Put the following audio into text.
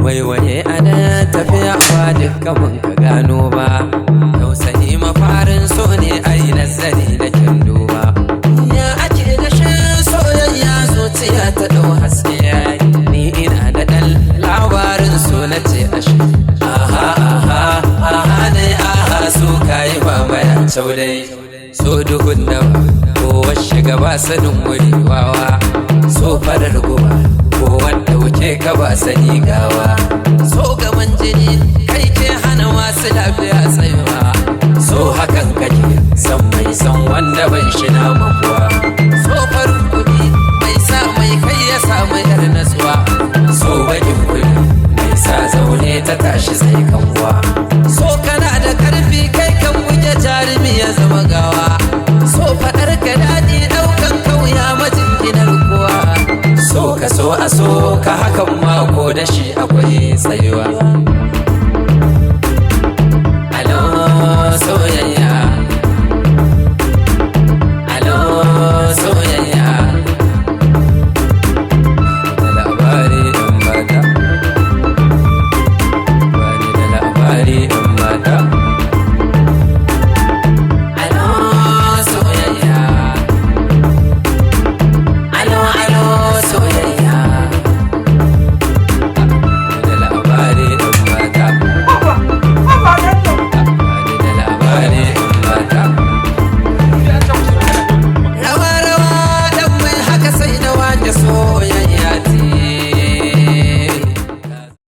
waiwaye ana tafiya ba dukkan mun ka gano ba, tausayi mafarin so ne ai nazari na kin duba. Ya ake da shi soyayya zuciya ta dau haske, ni ina da dan labarin so na ce ashe aha aha aha ne aha so kai ba mai saudai so duhun da kowa shiga ba sanin wuri wawa, so farar guba ko wanda wuce ka ba sani gawa, so gaban jini kai ke hana masu lafiya tsayuwa, so hakan kake san mai san wanda ban shi na makuwa, so farin kuɗi mai sa mai kai ya samu yar nasuwa, so bakin kuɗi mai sa zaune ta tashi sai kanwa, so kana da karfi kai kan buge jarumi ya zama gawa, so faɗar ka daɗi ɗaukan kauya majinginar kuwa, so ka so a so ka hakan mako da shi